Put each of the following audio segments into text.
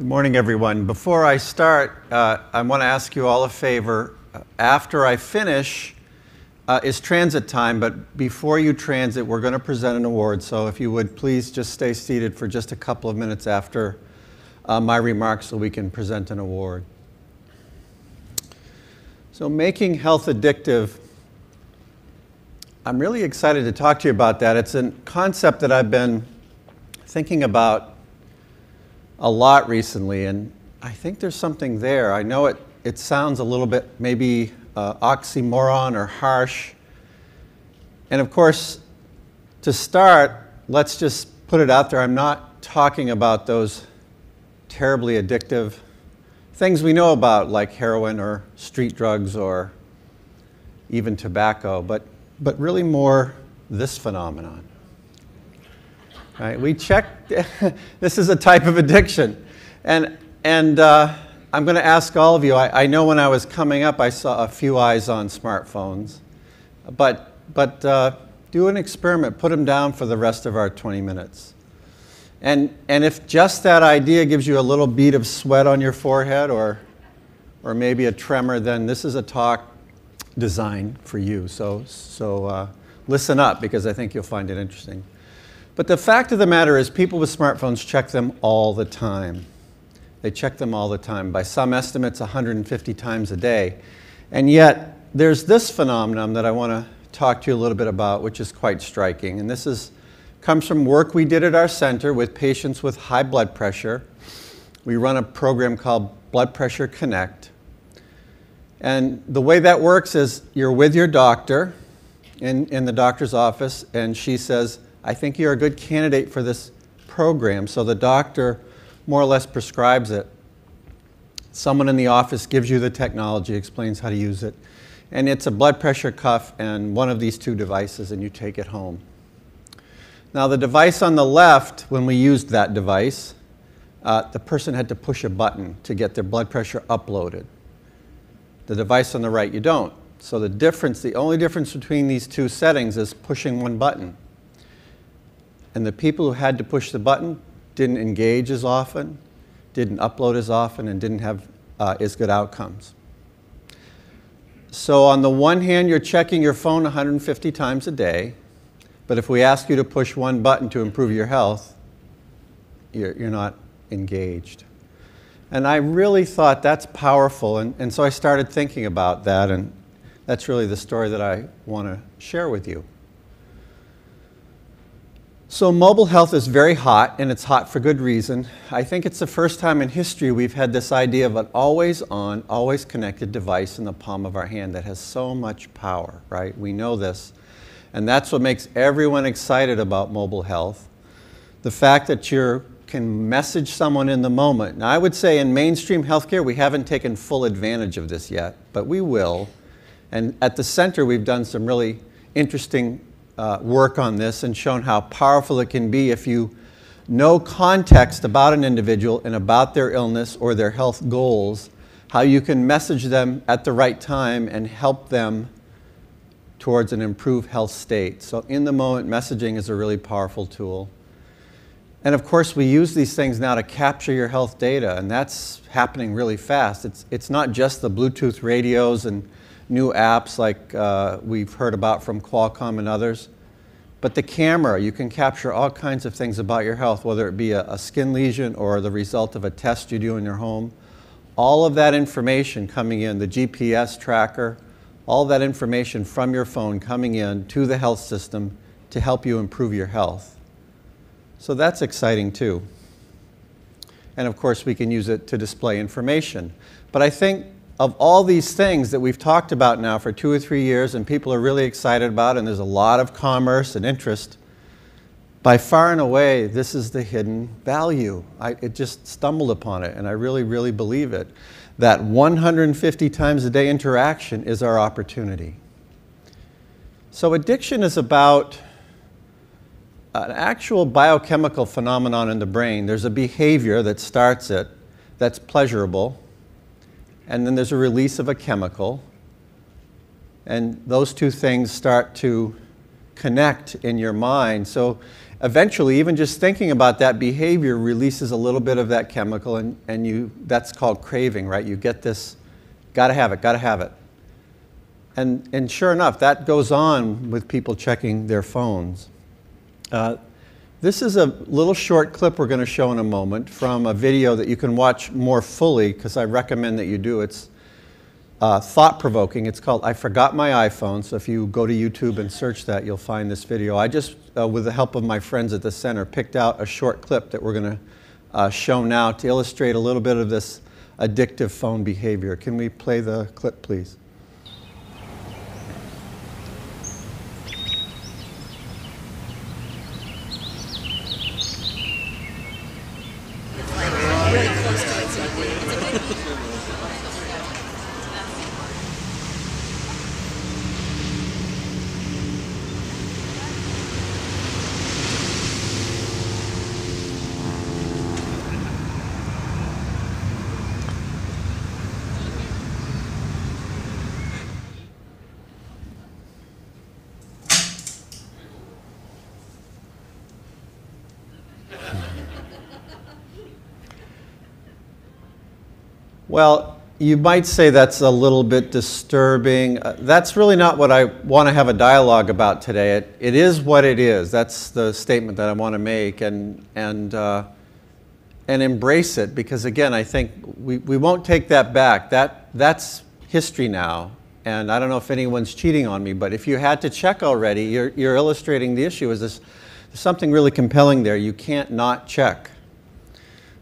Good morning, everyone. Before I start, I want to ask you all a favor. After I finish is transit time, but before you transit, we're going to present an award. So if you would please just stay seated for just a couple of minutes after my remarks so we can present an award. So making health addictive, I'm really excited to talk to you about that. It's a concept that I've been thinking about a lot recently, and I think there's something there. I know it sounds a little bit maybe oxymoron or harsh. And of course, to start, let's just put it out there. I'm not talking about those terribly addictive things we know about, like heroin or street drugs or even tobacco, but really more this phenomenon. Right? We checked, this is a type of addiction. And I'm going to ask all of you, I know when I was coming up I saw a few eyes on smartphones, but do an experiment, put them down for the rest of our 20 minutes. And if just that idea gives you a little bead of sweat on your forehead or maybe a tremor, then this is a talk designed for you. So listen up, because I think you'll find it interesting. But the fact of the matter is people with smartphones check them all the time. They check them all the time. By some estimates, 150 times a day. And yet, there's this phenomenon that I want to talk to you a little bit about, which is quite striking. And this comes from work we did at our center with patients with high blood pressure. We run a program called Blood Pressure Connect. And the way that works is you're with your doctor in the doctor's office, and she says, I think you're a good candidate for this program. So the doctor more or less prescribes it. Someone in the office gives you the technology, explains how to use it. And it's a blood pressure cuff and one of these two devices, and you take it home. Now the device on the left, when we used that device, the person had to push a button to get their blood pressure uploaded. The device on the right, you don't. So the only difference between these two settings is pushing one button. And the people who had to push the button didn't engage as often, didn't upload as often, and didn't have as good outcomes. So on the one hand, you're checking your phone 150 times a day, but if we ask you to push one button to improve your health, you're not engaged. And I really thought that's powerful, and so I started thinking about that, and that's really the story that I want to share with you. So mobile health is very hot, and it's hot for good reason. I think it's the first time in history we've had this idea of an always-on, always-connected device in the palm of our hand that has so much power, right? We know this, and that's what makes everyone excited about mobile health. The fact that you can message someone in the moment. Now, I would say in mainstream healthcare, we haven't taken full advantage of this yet, but we will. And at the center, we've done some really interesting work on this and shown how powerful it can be if you know context about an individual and about their illness or their health goals, how you can message them at the right time and help them towards an improved health state. So in the moment, messaging is a really powerful tool. And of course, we use these things now to capture your health data, and that's happening really fast. It's not just the Bluetooth radios and new apps like we've heard about from Qualcomm and others. But the camera, you can capture all kinds of things about your health, whether it be a skin lesion or the result of a test you do in your home. All of that information coming in, the GPS tracker, all that information from your phone coming in to the health system to help you improve your health. So that's exciting too. And of course, we can use it to display information. But I think of all these things that we've talked about now for 2 or 3 years and people are really excited about, and there's a lot of commerce and interest, by far and away, this is the hidden value. It just stumbled upon it, and I really, really believe it, that 150 times a day interaction is our opportunity. So addiction is about an actual biochemical phenomenon in the brain. There's a behavior that starts it that's pleasurable, and then there's a release of a chemical, and those two things start to connect in your mind. So eventually, even just thinking about that behavior releases a little bit of that chemical, and that's called craving, right? You get this, gotta have it, gotta have it. And sure enough, that goes on with people checking their phones. This is a little short clip we're going to show in a moment from a video that you can watch more fully, because I recommend that you do. It's thought-provoking. It's called I Forgot My iPhone. So if you go to YouTube and search that, you'll find this video. I just, with the help of my friends at the center, picked out a short clip that we're going to show now to illustrate a little bit of this addictive phone behavior. Can we play the clip, please? Well, you might say that's a little bit disturbing. That's really not what I want to have a dialogue about today. It is what it is. That's the statement that I want to make, and embrace it, because again, I think we won't take that back. That's history now, and I don't know if anyone's cheating on me, but if you had to check already, you're illustrating the issue. There's something really compelling there. You can't not check.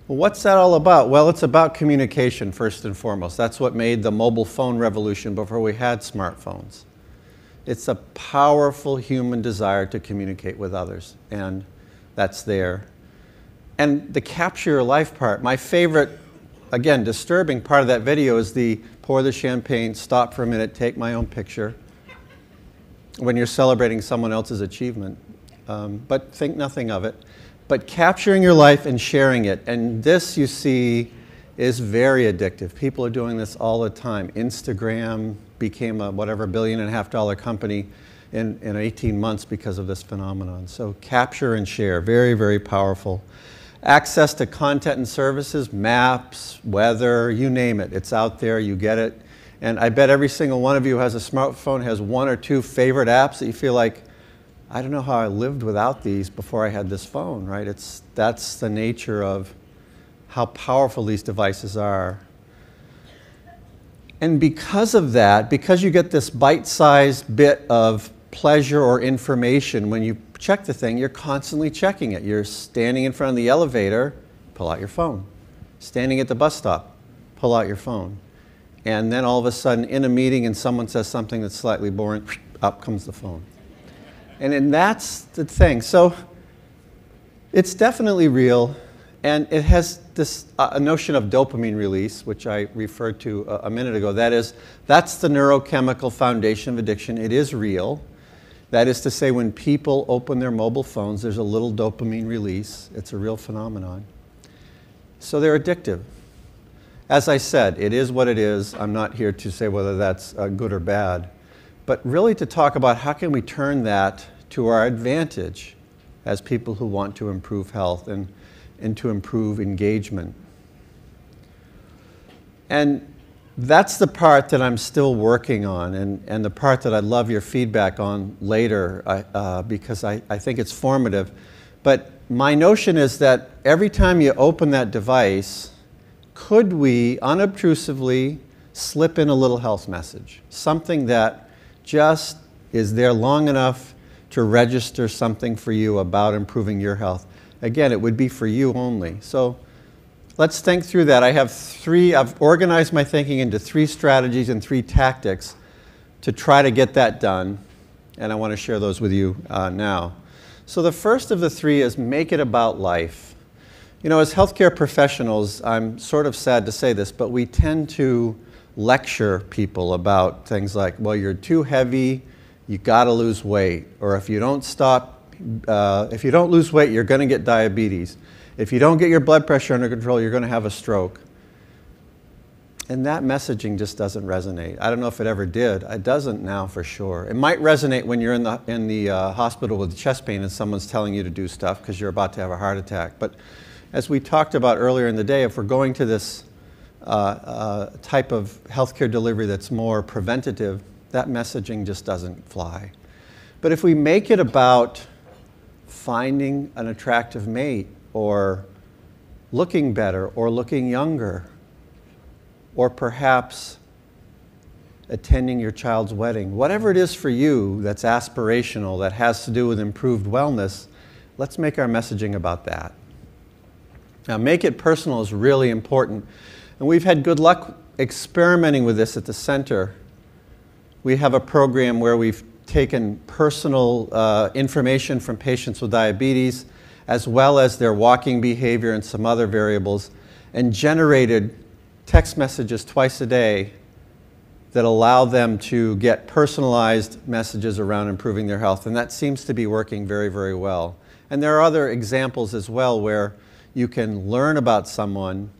Well, what's that all about? Well, it's about communication first and foremost. That's what made the mobile phone revolution before we had smartphones. It's a powerful human desire to communicate with others, and that's there. And the capture your life part, my favorite, again, disturbing part of that video is the pour the champagne, stop for a minute, take my own picture when you're celebrating someone else's achievement. But think nothing of it. But capturing your life and sharing it, and this, you see, is very addictive. People are doing this all the time. Instagram became a whatever $1.5 billion company in 18 months because of this phenomenon. So capture and share, very, very powerful. Access to content and services, maps, weather, you name it. It's out there, you get it. And I bet every single one of you who has a smartphone has one or two favorite apps that you feel like, I don't know how I lived without these before I had this phone, right? That's the nature of how powerful these devices are. And because of that, because you get this bite-sized bit of pleasure or information when you check the thing, you're constantly checking it. You're standing in front of the elevator, pull out your phone. Standing at the bus stop, pull out your phone. And then all of a sudden, in a meeting and someone says something that's slightly boring, up comes the phone. And that's the thing. So it's definitely real, and it has this notion of dopamine release, which I referred to a minute ago. That's the neurochemical foundation of addiction. It is real. That is to say, when people open their mobile phones, there's a little dopamine release. It's a real phenomenon. So they're addictive. As I said, it is what it is. I'm not here to say whether that's good or bad, but really to talk about how can we turn that to our advantage as people who want to improve health and to improve engagement. And that's the part that I'm still working on, and the part that I'd love your feedback on later, because I think it's formative. But my notion is that every time you open that device, could we unobtrusively slip in a little health message? Something that just is there long enough to register something for you about improving your health. Again, it would be for you only. So let's think through that. I've organized my thinking into 3 strategies and 3 tactics to try to get that done, and I want to share those with you now. So the first of the 3 is make it about life. You know, as healthcare professionals, I'm sort of sad to say this, but we tend to lecture people about things like, well, you're too heavy, you got to lose weight, or if you don't lose weight, you're going to get diabetes. If you don't get your blood pressure under control, you're going to have a stroke. And that messaging just doesn't resonate. I don't know if it ever did. It doesn't now for sure. It might resonate when you're in the hospital with chest pain and someone's telling you to do stuff because you're about to have a heart attack. But as we talked about earlier in the day, if we're going to this type of healthcare delivery that's more preventative, that messaging just doesn't fly. But if we make it about finding an attractive mate, or looking better, or looking younger, or perhaps attending your child's wedding, whatever it is for you that's aspirational, that has to do with improved wellness, let's make our messaging about that. Now, make it personal is really important. And we've had good luck experimenting with this at the center. We have a program where we've taken personal information from patients with diabetes, as well as their walking behavior and some other variables, and generated text messages twice a day that allow them to get personalized messages around improving their health. And that seems to be working very, very well. And there are other examples as well where you can learn about someone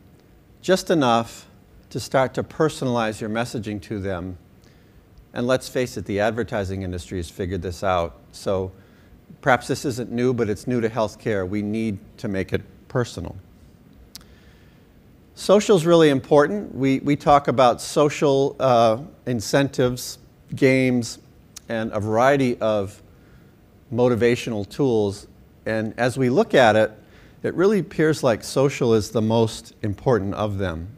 just enough to start to personalize your messaging to them. And let's face it, the advertising industry has figured this out. So perhaps this isn't new, but it's new to healthcare. We need to make it personal. Social is really important. We talk about social incentives, games, and a variety of motivational tools. And as we look at it, it really appears like social is the most important of them.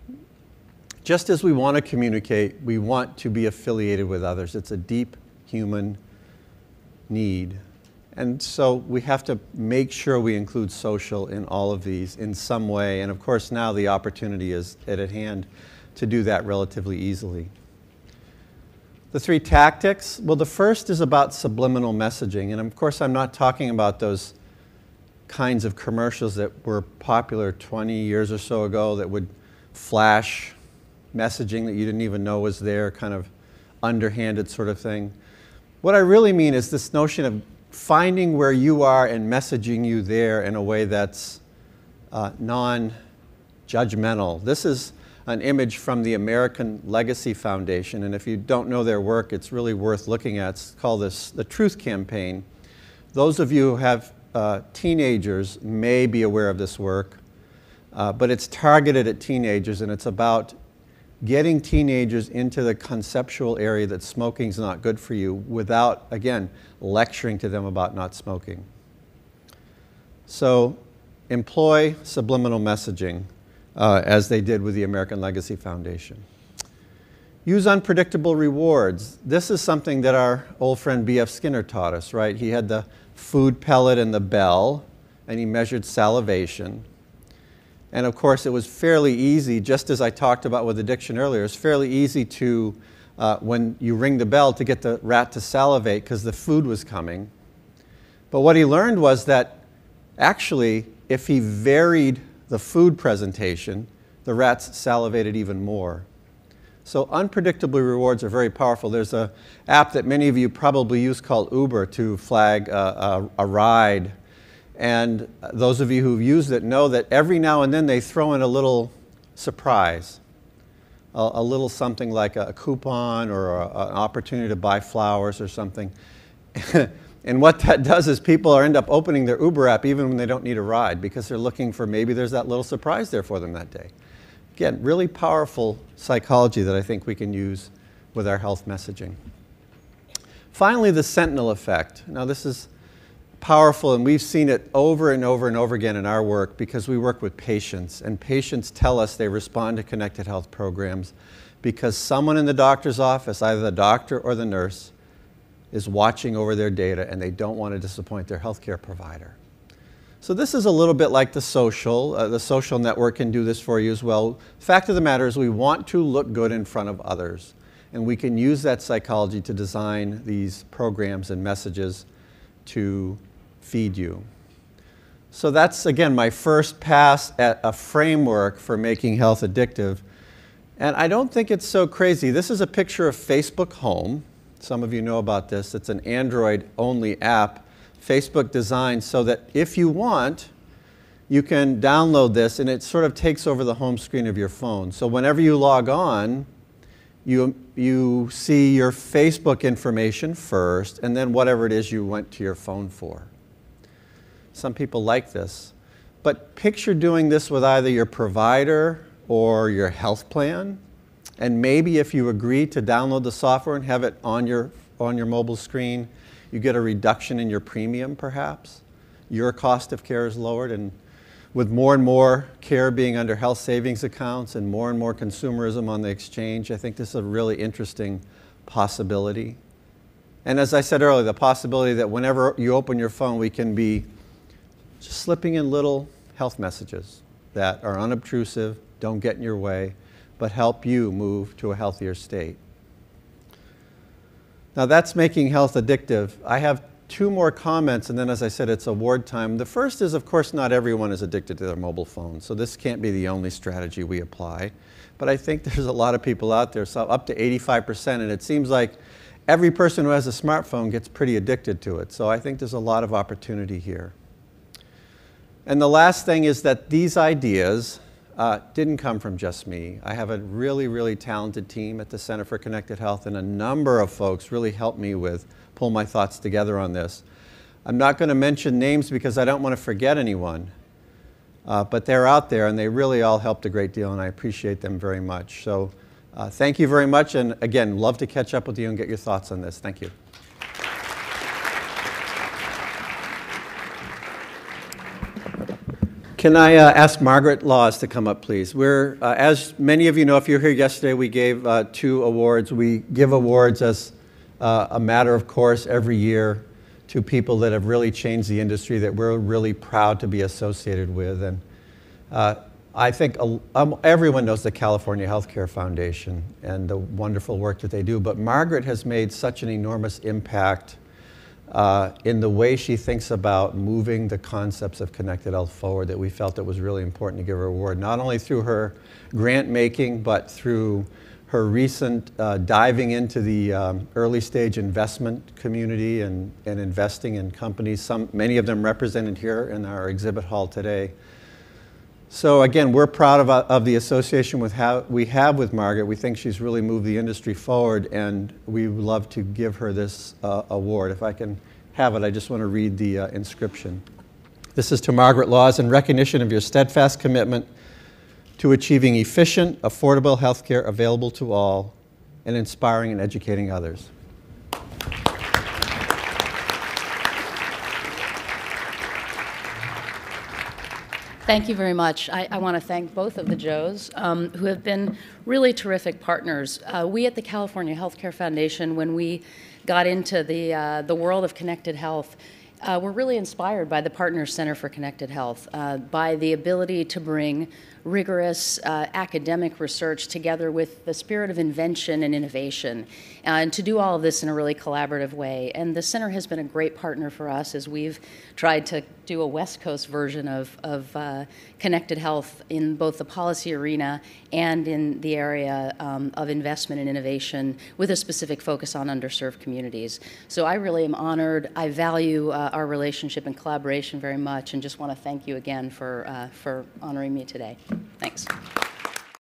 Just as we want to communicate, we want to be affiliated with others. It's a deep human need. And so we have to make sure we include social in all of these in some way. And of course, now the opportunity is at hand to do that relatively easily. The three tactics, well, the first is about subliminal messaging. And of course, I'm not talking about those kinds of commercials that were popular 20 years or so ago that would flash messaging that you didn't even know was there, kind of underhanded sort of thing. What I really mean is this notion of finding where you are and messaging you there in a way that's non-judgmental. This is an image from the American Legacy Foundation, and if you don't know their work, it's really worth looking at. It's called the Truth Campaign. Those of you who have teenagers may be aware of this work, but it's targeted at teenagers, and it's about getting teenagers into the conceptual area that smoking is not good for you without, again, lecturing to them about not smoking. So employ subliminal messaging as they did with the American Legacy Foundation. Use unpredictable rewards. This is something that our old friend B.F. Skinner taught us, right? He had the food pellet and the bell, and he measured salivation. And of course, it was fairly easy, just as I talked about with addiction earlier, it's fairly easy to, when you ring the bell, to get the rat to salivate because the food was coming. But what he learned was that actually, if he varied the food presentation, the rats salivated even more. So unpredictable rewards are very powerful. There's an app that many of you probably use called Uber to flag a ride. And those of you who've used it know that every now and then they throw in a little surprise, a little something like a coupon or an opportunity to buy flowers or something. And what that does is people end up opening their Uber app even when they don't need a ride because they're looking for maybe there's that little surprise there for them that day. Again, really powerful psychology that I think we can use with our health messaging. Finally, the sentinel effect. Now this is powerful, and we've seen it over and over and over again in our work because we work with patients, and patients tell us they respond to connected health programs because someone in the doctor's office, either the doctor or the nurse, is watching over their data and they don't want to disappoint their healthcare provider. So this is a little bit like the social network can do this for you as well. Fact of the matter is we want to look good in front of others, and we can use that psychology to design these programs and messages to feed you. So that's, again, my first pass at a framework for making health addictive. And I don't think it's so crazy. This is a picture of Facebook Home. Some of you know about this. It's an Android-only app. Facebook designed so that if you want, you can download this, and it sort of takes over the home screen of your phone. So whenever you log on, you see your Facebook information first, and then whatever it is you went to your phone for. Some people like this. But picture doing this with either your provider or your health plan. And maybe if you agree to download the software and have it on your mobile screen, you get a reduction in your premium, perhaps. Your cost of care is lowered. And with more and more care being under health savings accounts and more consumerism on the exchange, I think this is a really interesting possibility. And as I said earlier, the possibility that whenever you open your phone, we can be just slipping in little health messages that are unobtrusive, don't get in your way, but help you move to a healthier state. Now that's making health addictive. I have two more comments, and then as I said, it's award time. The first is, of course, not everyone is addicted to their mobile phone, so this can't be the only strategy we apply. But I think there's a lot of people out there, so up to 85%, and it seems like every person who has a smartphone gets pretty addicted to it. So I think there's a lot of opportunity here. And the last thing is that these ideas didn't come from just me. I have a really talented team at the Center for Connected Health, and a number of folks really helped me pull my thoughts together on this. I'm not going to mention names because I don't want to forget anyone, but they're out there and they really all helped a great deal, and I appreciate them very much. So thank you very much, and again, love to catch up with you and get your thoughts on this. Thank you. Can I ask Margaret Laws to come up, please? We're, as many of you know, if you were here yesterday, we gave 2 awards. We give awards as a matter of course every year to people that have really changed the industry that we're really proud to be associated with. And I think everyone knows the California Healthcare Foundation and the wonderful work that they do, but Margaret has made such an enormous impact in the way she thinks about moving the concepts of connected health forward that we felt it was really important to give her an award, not only through her grant making, but through her recent diving into the early stage investment community and investing in companies, many of them represented here in our exhibit hall today. So again, we're proud of the association we have with Margaret. We think she's really moved the industry forward, and we would love to give her this award. If I can have it, I just want to read the inscription. This is to Margaret Laws in recognition of your steadfast commitment to achieving efficient, affordable health care available to all and inspiring and educating others. Thank you very much. I want to thank both of the Joes who have been really terrific partners. We at the California Healthcare Foundation, when we got into the world of connected health, were really inspired by the Partners Center for Connected Health, by the ability to bring rigorous academic research together with the spirit of invention and innovation, and to do all of this in a really collaborative way. And the center has been a great partner for us as we've tried to do a West Coast version of connected health in both the policy arena and in the area of investment and innovation with a specific focus on underserved communities. So I really am honored. I value our relationship and collaboration very much, and just want to thank you again for honoring me today. Thanks.